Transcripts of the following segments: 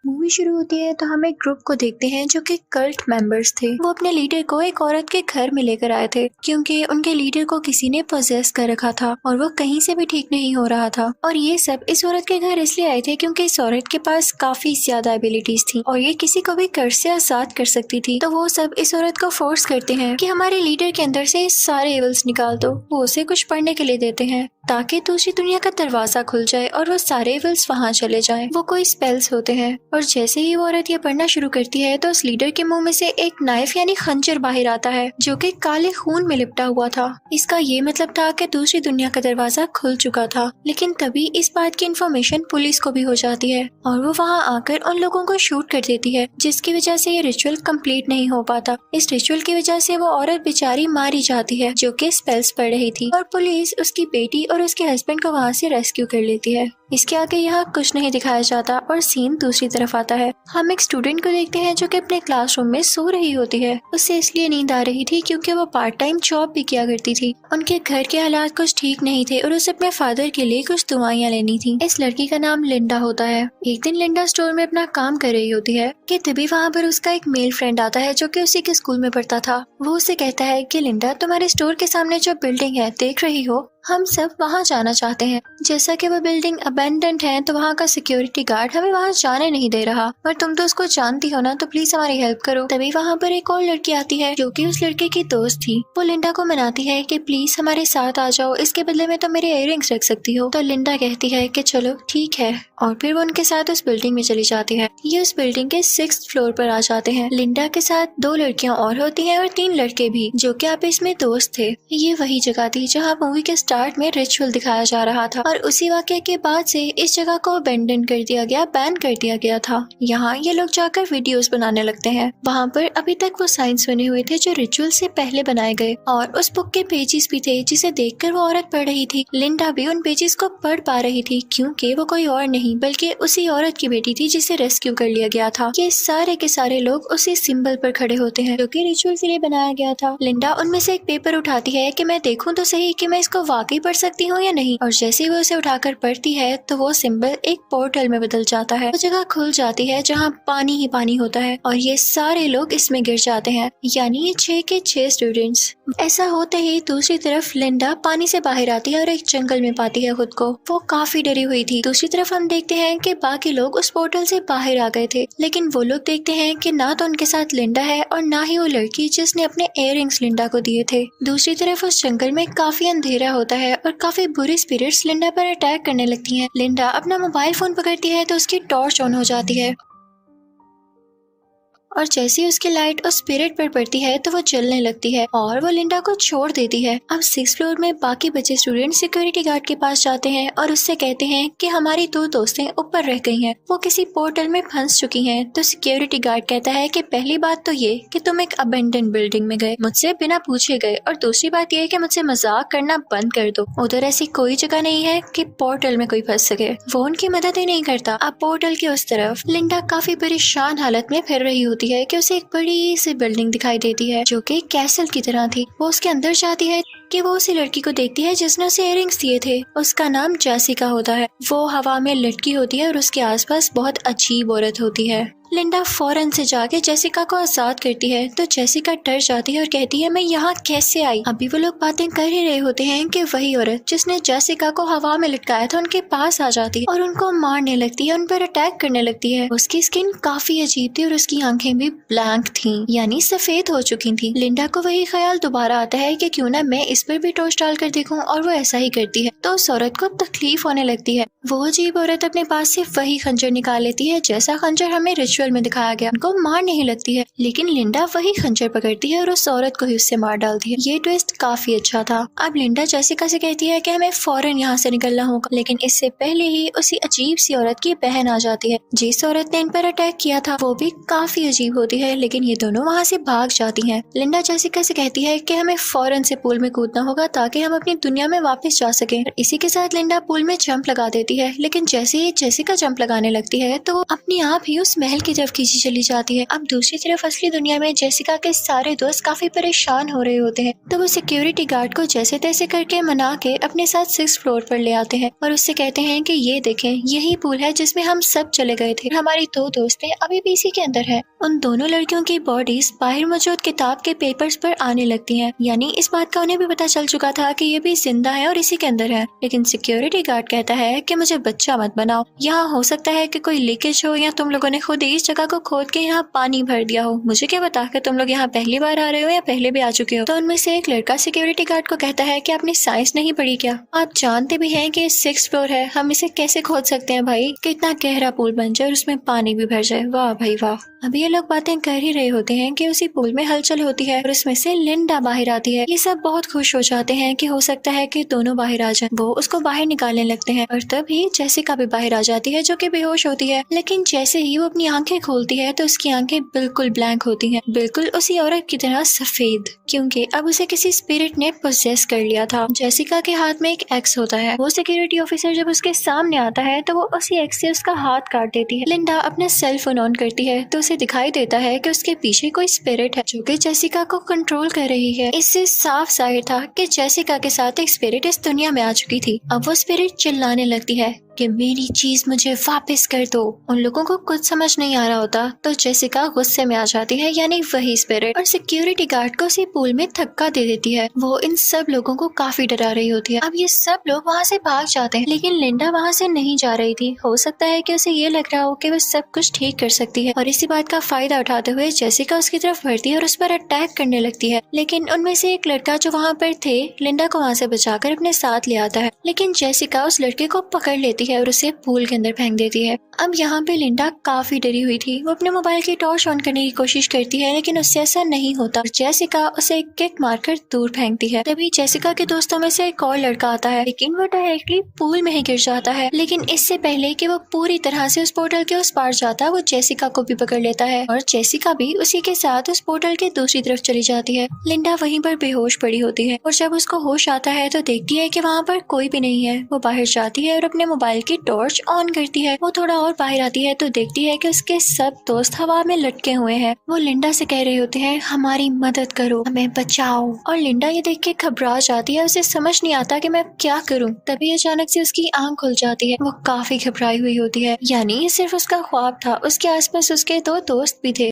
Movie शुरू होती है तो हम एक ग्रुप को देखते हैं जो कि कल्ट मेंबर्स थे। वो अपने लीडर को एक औरत के घर में लेकर आए थे क्योंकि उनके लीडर को किसी ने पोजेस कर रखा था और वो कहीं से भी ठीक नहीं हो रहा था। और ये सब इस औरत के घर इसलिए आए थे क्योंकि इस औरत के पास काफी ज्यादा एबिलिटीज थी और ये किसी को भी कर्ज से आजाद कर सकती थी। तो वो सब इस औरत को फोर्स करते हैं कि हमारे लीडर के अंदर से सारे एविल्स निकाल दो। वो उसे कुछ पढ़ने के लिए देते हैं ताकि दूसरी दुनिया का दरवाजा खुल जाए और वो सारे एविल्स वहाँ चले जाएं। वो कोई स्पेल्स होते हैं और जैसे ही वो औरत ये पढ़ना शुरू करती है तो उस लीडर के मुंह में से एक नाइफ यानी खंजर बाहर आता है जो कि काले खून में लिपटा हुआ था। इसका ये मतलब था कि दूसरी दुनिया का दरवाजा खुल चुका था। लेकिन तभी इस बात की इन्फॉर्मेशन पुलिस को भी हो जाती है और वो वहाँ आकर उन लोगों को शूट कर देती है, जिसकी वजह से ये रिचुअल कंप्लीट नहीं हो पाता। इस रिचुअल की वजह से वो औरत बेचारी मारी जाती है जो कि स्पेल्स पढ़ रही थी और पुलिस उसकी बेटी और उसके हस्बैंड को वहाँ से रेस्क्यू कर लेती है। इसके आगे यहाँ कुछ नहीं दिखाया जाता और सीन दूसरी तरफ आता है। हम एक स्टूडेंट को देखते हैं जो कि अपने क्लासरूम में सो रही होती है। उसे इसलिए नींद आ रही थी क्योंकि वो पार्ट टाइम जॉब भी किया करती थी। उनके घर के हालात कुछ ठीक नहीं थे और उसे अपने फादर के लिए कुछ दवाइयाँ लेनी थी। इस लड़की का नाम लिंडा होता है। एक दिन लिंडा स्टोर में अपना काम कर रही होती है कि तभी वहाँ पर उसका एक मेल फ्रेंड आता है जो कि उसी के स्कूल में पढ़ता था। वो उसे कहता है कि लिंडा, तुम्हारे स्टोर के सामने जो बिल्डिंग है देख रही हो, हम सब वहाँ जाना चाहते हैं। जैसा कि वो बिल्डिंग अबेंडेंट है तो वहाँ का सिक्योरिटी गार्ड हमें वहाँ जाने नहीं दे रहा और तुम तो उसको जानती हो ना, तो प्लीज हमारी हेल्प करो। तभी वहाँ पर एक और लड़की आती है जो कि उस लड़के की दोस्त थी। वो लिंडा को मनाती है कि प्लीज हमारे साथ आ जाओ, इसके बदले में तो मेरे इयररिंग्स रख सकती हो। तो लिंडा कहती है कि चलो ठीक है और फिर वो उनके साथ उस बिल्डिंग में चली जाती है। ये उस बिल्डिंग के 6th फ्लोर पर आ जाते हैं। लिंडा के साथ 2 लड़कियां और होती हैं और 3 लड़के भी जो कि आपस में दोस्त थे। ये वही जगह थी जहाँ मूवी के स्टार्ट में रिचुअल दिखाया जा रहा था और उसी वाक़ये के बाद से इस जगह को अबेंडन कर दिया गया, बैन कर दिया गया था। यहाँ ये लोग जाकर वीडियोस बनाने लगते हैं। वहाँ पर अभी तक वो साइंस बने हुए थे जो रिचुअल से पहले बनाए गए और उस बुक के पेजेस भी थे जिसे देखकर वो औरत पढ़ रही थी। लिंडा भी उन पेजेस को पढ़ पा रही थी क्योंकि वो कोई और नहीं बल्कि उसी औरत की बेटी थी जिसे रेस्क्यू कर लिया गया था। ये सारे के सारे लोग उसी सिंबल पर खड़े होते हैं जो कि रिचुअल के लिए बनाया गया था। लिंडा उनमें से एक पेपर उठाती है कि मैं देखूं तो सही कि मैं इसको वाकई पढ़ सकती हूँ या नहीं, और जैसे ही वो उसे उठाकर पढ़ती है तो वो सिंबल एक पोर्टल में बदल जाता है। वो जगह खुल जाती है जहाँ पानी ही पानी होता है और ये सारे लोग इसमें गिर जाते हैं, यानी ये 6 के 6 स्टूडेंट्स। ऐसा होते ही दूसरी तरफ लिंडा पानी से बाहर आती है और एक जंगल में पाती है खुद को। वो काफी डरी हुई थी। दूसरी तरफ हम देखते हैं कि बाकी लोग उस पोर्टल से बाहर आ गए थे, लेकिन वो लोग देखते हैं कि ना तो उनके साथ लिंडा है और ना ही वो लड़की जिसने अपने इयररिंग्स लिंडा को दिए थे। दूसरी तरफ उस जंगल में काफी अंधेरा होता है और काफी बुरी स्पिरिट्स लिंडा पर अटैक करने लगती हैं। लिंडा अपना मोबाइल फोन पकड़ती है तो उसकी टॉर्च ऑन हो जाती है और जैसे ही उसकी लाइट उस स्पिरिट पर पड़ती है तो वो जलने लगती है और वो लिंडा को छोड़ देती है। अब 6th फ्लोर में बाकी बचे स्टूडेंट सिक्योरिटी गार्ड के पास जाते हैं और उससे कहते हैं कि हमारी 2 दोस्तें ऊपर रह गई हैं, वो किसी पोर्टल में फंस चुकी हैं। तो सिक्योरिटी गार्ड कहता है कि पहली बात तो ये कि तुम एक अबेंडन बिल्डिंग में गए, मुझसे बिना पूछे गए, और दूसरी बात ये कि मुझसे मजाक करना बंद कर दो। उधर ऐसी कोई जगह नहीं है कि पोर्टल में कोई फंस सके। वो उनकी मदद ही नहीं करता। अब पोर्टल के उस तरफ लिंडा काफी परेशान हालत में फिर रही होती है कि उसे एक बड़ी सी बिल्डिंग दिखाई देती है जो कि कैसल की तरह थी। वो उसके अंदर जाती है कि वो उसी लड़की को देखती है जिसने उसे इयररिंग्स दिए थे। उसका नाम जेसिका होता है। वो हवा में लटकी होती है और उसके आसपास बहुत अजीब औरत होती है। लिंडा फौरन से जाके जेसिका को आजाद करती है तो जेसिका डर जाती है और कहती है मैं यहाँ कैसे आई। अभी वो लोग बातें कर ही रहे होते हैं कि वही औरत जिसने जेसिका को हवा में लटकाया था उनके पास आ जाती है और उनको मारने लगती है, उन पर अटैक करने लगती है। उसकी स्किन काफी अजीब थी और उसकी आंखें भी ब्लैंक थी, यानी सफेद हो चुकी थी। लिंडा को वही ख्याल दोबारा आता है कि क्यों ना मैं इस पर भी टॉर्च डाल कर देखूं और वो ऐसा ही करती है। तो उस औरत को तकलीफ होने लगती है। वो अजीब औरत अपने पास से वही खंजर निकाल लेती है जैसा खंजर हमें रिचुअल में दिखाया गया। उनको मार नहीं लगती है, लेकिन लिंडा वही खंजर पकड़ती है और उस औरत को ही उससे मार डालती है। ये ट्विस्ट काफी अच्छा था। अब लिंडा जेसिका से कहती है कि हमें फौरन यहाँ से निकलना होगा, लेकिन इससे पहले ही उसी अजीब सी औरत की बहन आ जाती है। जिस औरत ने इन पर अटैक किया था वो भी काफी अजीब होती है, लेकिन ये दोनों वहाँ से भाग जाती है। लिंडा जेसिका से कहती है कि हमें फौरन से पूल में कूद कूदना होगा ताकि हम अपनी दुनिया में वापस जा सकें। इसी के साथ लिंडा पूल में जंप लगा देती है, लेकिन जैसे ही जेसिका जंप लगाने लगती है तो वो अपने आप ही उस महल की तरफ खींची चली जाती है। अब दूसरी तरफ असली दुनिया में जेसिका के सारे दोस्त काफी परेशान हो रहे होते हैं, तो वो सिक्योरिटी गार्ड को जैसे तैसे करके मना के अपने साथ 6th फ्लोर पर ले आते हैं और उससे कहते हैं कि ये देखें, यही पूल है जिसमें हम सब चले गए थे। हमारी 2 दोस्तें अभी भी इसी के अंदर है। उन दोनों लड़कियों की बॉडीज बाहर मौजूद किताब के पेपर्स पर आने लगती हैं, यानी इस बात का उन्हें भी पता चल चुका था कि ये भी जिंदा है और इसी के अंदर है। लेकिन सिक्योरिटी गार्ड कहता है कि मुझे बच्चा मत बनाओ, यहाँ हो सकता है कि कोई लीकेज हो या तुम लोगों ने खुद ही इस जगह को खोद के यहाँ पानी भर दिया हो। मुझे क्या पता कि तुम लोग यहाँ पहली बार आ रहे हो या पहले भी आ चुके हो। तो उनमें से एक लड़का सिक्योरिटी गार्ड को कहता है कि आपने साइंस नहीं पढ़ी क्या? आप जानते भी हैं कि 6th फ्लोर है, हम इसे कैसे खोद सकते हैं भाई? कितना गहरा पूल बन जाए और उसमें पानी भी भर जाए। वाह भाई वाह। अभी ये लोग बातें कर ही रहे होते हैं कि उसी पूल में हलचल होती है और उसमें से लिंडा बाहर आती है। ये सब बहुत खुश हो जाते हैं कि हो सकता है कि दोनों बाहर आ जाएं। वो उसको बाहर निकालने लगते हैं और तभी जेसिका भी बाहर आ जाती है जो कि बेहोश होती है। लेकिन जैसे ही वो अपनी आंखें खोलती है तो उसकी आंखें बिल्कुल ब्लैंक होती हैं, बिल्कुल उसी औरत की तरह सफेद, क्योंकि अब उसे किसी स्पिरिट ने पोजेस कर लिया था। जेसिका के हाथ में एक एक्स होता है। वो सिक्योरिटी ऑफिसर जब उसके सामने आता है तो वो उसी एक्स से उसका हाथ काट देती है। लिंडा अपना सेल फोन ऑन करती है तो उसे दिखाई देता है कि उसके पीछे कोई स्पिरिट है जो कि जेसिका को कंट्रोल कर रही है। इससे साफ जाहिर था कि जेसिका के साथ एक स्पिरिट इस दुनिया में आ चुकी थी। अब वो स्पिरिट चिल्लाने लगती है कि मेरी चीज मुझे वापस कर दो। उन लोगों को कुछ समझ नहीं आ रहा होता तो जेसिका गुस्से में आ जाती है, यानी वही स्पिरिट, और सिक्योरिटी गार्ड को उसी पूल में धक्का दे देती है। वो इन सब लोगों को काफी डरा रही होती है। अब ये सब लोग वहाँ से भाग जाते हैं, लेकिन लिंडा वहाँ से नहीं जा रही थी। हो सकता है कि उसे ये लग रहा हो कि वो सब कुछ ठीक कर सकती है और इसी बात का फायदा उठाते हुए जेसिका उसकी तरफ बढ़ती है और उस पर अटैक करने लगती है। लेकिन उनमें से एक लड़का जो वहाँ पर थे लिंडा को वहाँ से बचाकर अपने साथ ले आता है, लेकिन जेसिका उस लड़के को पकड़ लेती है और उसे पूल के अंदर फेंक देती है। अब यहाँ पे लिंडा काफी डरी हुई थी। वो अपने मोबाइल की टॉर्च ऑन करने की कोशिश करती है, लेकिन उससे ऐसा नहीं होता। जेसिका उसे एक किक मारकर दूर फेंकती है। तभी जेसिका के दोस्तों में से एक और लड़का आता है, लेकिन वो डायरेक्टली पूल में ही गिर जाता है। लेकिन इससे पहले कि वो पूरी तरह से उस पोर्टल के उस पार जाता, वो जेसिका को भी पकड़ लेता है और जेसिका भी उसी के साथ उस पोर्टल के दूसरी तरफ चली जाती है। लिंडा वहीं पर बेहोश पड़ी होती है और जब उसको होश आता है तो देखती है कि वहाँ पर कोई भी नहीं है। वो बाहर जाती है और अपने मोबाइल की टॉर्च ऑन करती है। वो थोड़ा और बाहर आती है तो देखती है कि उसके सब दोस्त हवा में लटके हुए हैं। वो लिंडा से कह रहे होते हैं, हमारी मदद करो, हमें बचाओ। और लिंडा ये देख के घबरा जाती है, उसे समझ नहीं आता कि मैं क्या करूं। तभी अचानक से उसकी आंख खुल जाती है। वो काफी घबराई हुई होती है, यानी ये सिर्फ उसका ख्वाब था। उसके आसपास उसके 2 दोस्त भी थे।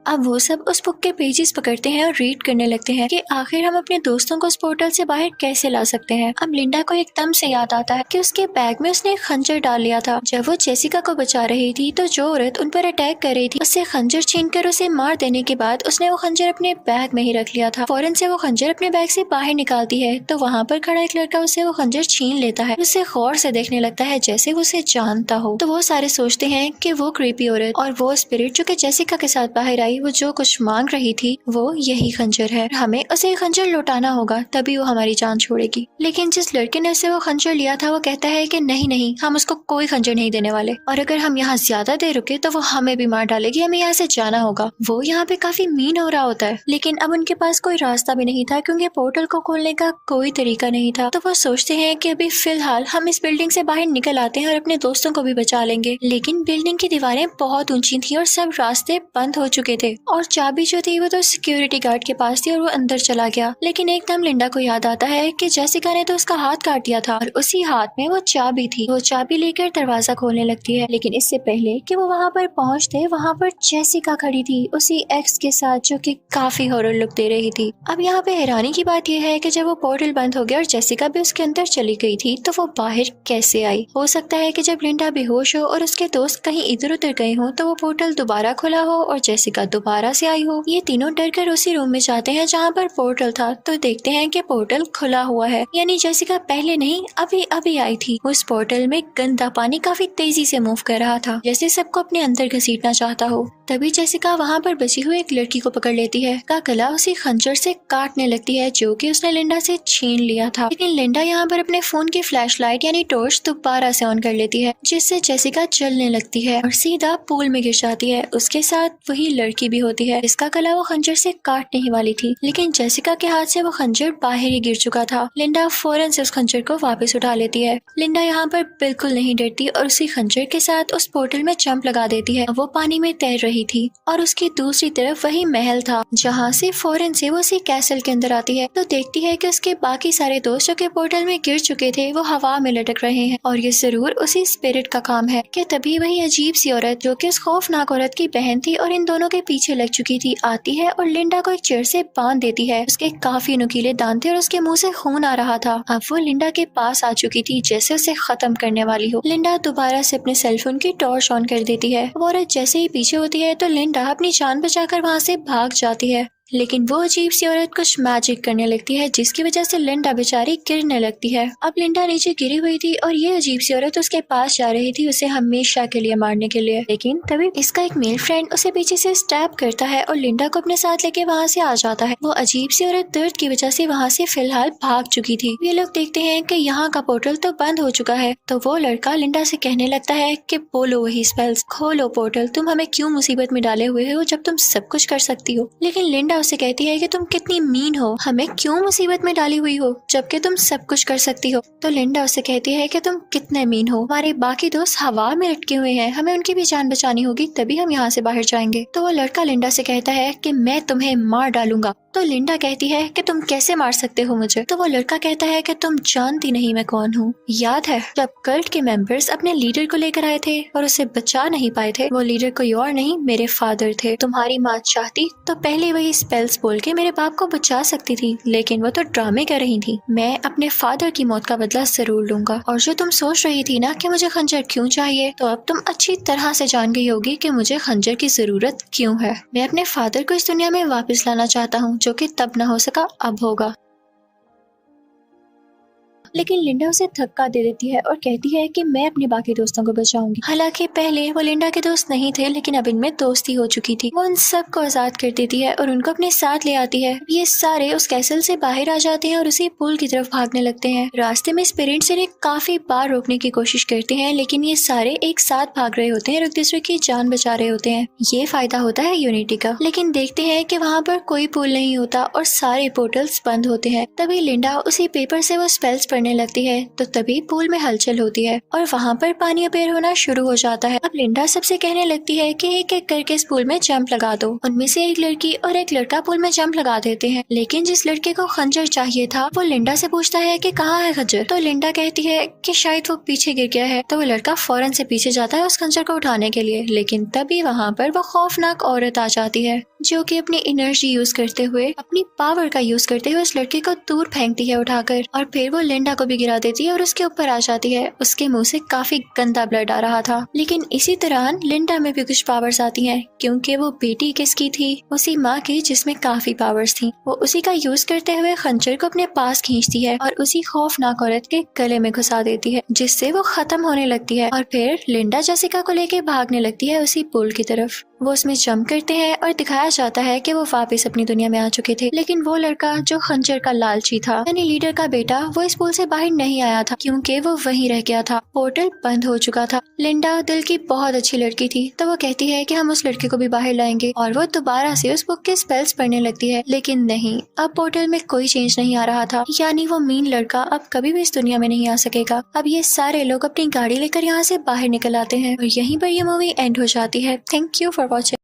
अब वो सब उस बुक के पेजेस पकड़ते हैं और रीड करने लगते हैं कि आखिर हम अपने दोस्तों को उस पोर्टल से बाहर कैसे ला सकते हैं। अब लिंडा को एकदम से याद आता है कि उसके बैग में उसने एक खंजर डाल लिया था। जब वो जेसिका को बचा रही थी तो जो औरत उन पर अटैक कर रही थी उससे खंजर छीनकर उसे मार देने के बाद उसने वो खंजर अपने बैग में ही रख लिया था। फौरन से वो खंजर अपने बैग से बाहर निकालती है तो वहाँ पर खड़ा एक लड़का उसे वो खंजर छीन लेता है। उसे गौर से देखने लगता है जैसे वो उसे जानता हो। तो वो सारे सोचते हैं कि वो क्रीपी औरत और वो स्पिरिट जो कि जेसिका के साथ बाहर आई, वो जो कुछ मांग रही थी वो यही खंजर है। हमें उसे खंजर लौटाना होगा, तभी वो हमारी जान छोड़ेगी। लेकिन जिस लड़के ने उसे वो खंजर लिया था वो कहता है कि नहीं नहीं, हम उसको कोई खंजर नहीं देने वाले, और अगर हम यहाँ ज्यादा देर रुके तो वो हमें भी मार डालेगी, हमें यहाँ से जाना होगा। वो यहाँ पे काफी मीन हो रहा होता है, लेकिन अब उनके पास कोई रास्ता भी नहीं था क्योंकि पोर्टल को खोलने का कोई तरीका नहीं था। तो वो सोचते हैं कि अभी फिलहाल हम इस बिल्डिंग से बाहर निकल आते हैं और अपने दोस्तों को भी बचा लेंगे। लेकिन बिल्डिंग की दीवारें बहुत ऊंची थी और सब रास्ते बंद हो चुके थे और चाबी जो थी वो तो सिक्योरिटी गार्ड के पास थी और वो अंदर चला गया। लेकिन एकदम लिंडा को याद आता है कि जेसिका ने तो उसका हाथ काट दिया था और उसी हाथ में वो चाबी थी। वो चाबी लेकर दरवाजा खोलने लगती है, लेकिन इससे पहले कि वो वहाँ पर पहुँचते वहाँ पर जेसिका खड़ी थी उसी एक्स के साथ जो कि काफी हॉरर लुक दे रही थी। अब यहाँ पे हैरानी की बात यह है कि जब वो पोर्टल बंद हो गया और जेसिका भी उसके अंदर चली गई थी तो वो बाहर कैसे आई। हो सकता है कि जब लिंडा बेहोश हो और उसके दोस्त कहीं इधर उधर गए हो तो वो पोर्टल दोबारा खुला हो और जेसिका दोबारा से आई हो। ये तीनों डरकर उसी रूम में जाते हैं जहाँ पर पोर्टल था तो देखते हैं कि पोर्टल खुला हुआ है, यानी जेसिका पहले नहीं अभी अभी आई थी। उस पोर्टल में गंदा पानी काफी तेजी से मूव कर रहा था, जैसे सबको अपने अंदर घसीटना चाहता हो। तभी जेसिका वहाँ पर बची हुई एक लड़की को पकड़ लेती है। का गला उसी खंजर से काटने लगती है जो कि उसने लिंडा से छीन लिया था। लेकिन लिंडा यहाँ पर अपने फोन की फ्लैशलाइट यानी टॉर्च दोबारा से ऑन कर लेती है, जिससे जेसिका जलने लगती है और सीधा पूल में गिर जाती है। उसके साथ वही लड़की भी होती है। इसका गला वो खंजर से काटने ही वाली थी, लेकिन जेसिका के हाथ से वो खंजर बाहर ही गिर चुका था। लिंडा फौरन से उस खंजर को वापस उठा लेती है। लिंडा यहाँ पर बिल्कुल नहीं डरती और उसी खंजर के साथ उस पोर्टल में जंप लगा देती है। वो पानी में तैर रही थी और उसकी दूसरी तरफ वही महल था, जहाँ से फौरन से वो उसी कैसल के अंदर आती है तो देखती है कि उसके बाकी सारे दोस्त जो के पोर्टल में गिर चुके थे वो हवा में लटक रहे हैं और ये जरूर उसी स्पिरिट का काम है। कि तभी वही अजीब सी औरत जो कि उस खौफनाक औरत की बहन थी और इन दोनों के पीछे लग चुकी थी, आती है और लिंडा को एक चेयर से बांध देती है। उसके काफी नुकीले दांत थे और उसके मुंह से खून आ रहा था। अब वो लिंडा के पास आ चुकी थी जैसे उसे खत्म करने वाली हो। लिंडा दोबारा से अपने सेलफोन की टॉर्च ऑन कर देती है। वो औरत जैसे ही पीछे होती है तो लिंडा अपनी जान बचाकर वहाँ से भाग जाती है, लेकिन वो अजीब सी औरत कुछ मैजिक करने लगती है जिसकी वजह से लिंडा बेचारी गिरने लगती है। अब लिंडा नीचे गिरी हुई थी और ये अजीब सी औरत उसके पास जा रही थी उसे हमेशा के लिए मारने के लिए, लेकिन तभी इसका एक मेल फ्रेंड उसे पीछे से स्टैब करता है और लिंडा को अपने साथ लेके वहाँ से आ जाता है। वो अजीब सी औरत दर्द की वजह से वहाँ से फिलहाल भाग चुकी थी। ये लोग देखते हैं कि यहाँ का पोर्टल तो बंद हो चुका है, तो वो लड़का लिंडा से कहने लगता है कि बोलो वही स्पेल्स, खोलो पोर्टल, तुम हमें क्यों मुसीबत में डाले हुए हो जब तुम सब कुछ कर सकती हो। लेकिन लिंडा उसे कहती है कि तुम कितनी मीन हो, हमें क्यों मुसीबत में डाली हुई हो जबकि तुम सब कुछ कर सकती हो। तो लिंडा उसे कहती है कि तुम कितने मीन हो, हमारे बाकी दोस्त हवा में लटके हुए हैं, हमें उनकी भी जान बचानी होगी तभी हम यहाँ से बाहर जाएंगे। तो वो लड़का लिंडा से कहता है कि मैं तुम्हें मार डालूंगा। तो लिंडा कहती है कि तुम कैसे मार सकते हो मुझे। तो वो लड़का कहता है कि तुम जानती नहीं मैं कौन हूँ। याद है जब कल्ट के मेंबर्स अपने लीडर को लेकर आए थे और उसे बचा नहीं पाए थे, वो लीडर कोई और नहीं मेरे फादर थे। तुम्हारी माँ चाहती तो पहले वही स्पेल्स बोल के मेरे बाप को बचा सकती थी, लेकिन वो तो ड्रामे कर रही थी। मैं अपने फादर की मौत का बदला जरूर लूंगा। और जो तुम सोच रही थी ना कि मुझे खंजर क्यों चाहिए, तो अब तुम अच्छी तरह से जान गई होगी कि मुझे खंजर की जरूरत क्यों है। मैं अपने फादर को इस दुनिया में वापस लाना चाहता हूँ, जो कि तब न हो सका अब होगा। लेकिन लिंडा उसे धक्का दे देती है और कहती है कि मैं अपने बाकी दोस्तों को बचाऊंगी। हालांकि पहले वो लिंडा के दोस्त नहीं थे, लेकिन अब इनमें दोस्ती हो चुकी थी। वो उन सबको आजाद कर देती है और उनको अपने साथ ले आती है। ये सारे उस कैसल से बाहर आ जाते हैं और उसी पुल की तरफ भागने लगते हैं। रास्ते में स्पिरिट्स इन्हें काफी बार रोकने की कोशिश करते हैं, लेकिन ये सारे एक साथ भाग रहे होते हैं और एक दूसरे की जान बचा रहे होते हैं। ये फायदा होता है यूनिटी का। लेकिन देखते हैं कि वहाँ पर कोई पुल नहीं होता और सारे पोर्टल्स बंद होते हैं। तभी लिंडा उसी पेपर से वो स्पेल्स पढ़ने लगती है, तो तभी पूल में हलचल होती है और वहाँ पर पानी अपेयर होना शुरू हो जाता है। अब लिंडा सबसे कहने लगती है कि एक एक करके इस पूल में जंप लगा दो। उनमें से एक लड़की और एक लड़का पूल में जंप लगा देते हैं, लेकिन जिस लड़के को खंजर चाहिए था वो लिंडा से पूछता है कि कहाँ है खंजर। तो लिंडा कहती है कि शायद वो पीछे गिर गया है। तो वो लड़का फौरन से पीछे जाता है उस खंजर को उठाने के लिए, लेकिन तभी वहाँ पर वो खौफनाक औरत आ जाती है जो कि अपनी एनर्जी यूज करते हुए, अपनी पावर का यूज करते हुए उस लड़के को दूर फेंकती है उठाकर, और फिर वो लिंडा को भी गिरा देती है और उसके ऊपर आ जाती है। उसके मुंह से काफी गंदा ब्लड आ रहा था। लेकिन इसी दौरान लिंडा में भी कुछ पावर्स आती हैं, क्योंकि वो बेटी किसकी थी, उसी माँ की जिसमें काफी पावर्स थी। वो उसी का यूज करते हुए खंजर को अपने पास खींचती है और उसी खौफनाक औरत के गले में घुसा देती है, जिससे वो खत्म होने लगती है। और फिर लिंडा जेसिका को लेके भागने लगती है उसी पुल की तरफ। वो उसमें जंप करते हैं और दिखाया जाता है कि वो वापस अपनी दुनिया में आ चुके थे। लेकिन वो लड़का जो खंजर का लालची था, यानी लीडर का बेटा, वो इस पुल से बाहर नहीं आया था क्योंकि वो वहीं रह गया था। पोर्टल बंद हो चुका था। लिंडा दिल की बहुत अच्छी लड़की थी, तो वो कहती है कि हम उस लड़के को भी बाहर लाएंगे, और वो दोबारा से उस बुक के स्पेल्स पढ़ने लगती है। लेकिन नहीं, अब पोर्टल में कोई चेंज नहीं आ रहा था, यानी वो मीन लड़का अब कभी भी इस दुनिया में नहीं आ सकेगा। अब ये सारे लोग अपनी गाड़ी लेकर यहाँ से बाहर निकल आते हैं और यहीं पर ये मूवी एंड हो जाती है। Thank you for watching.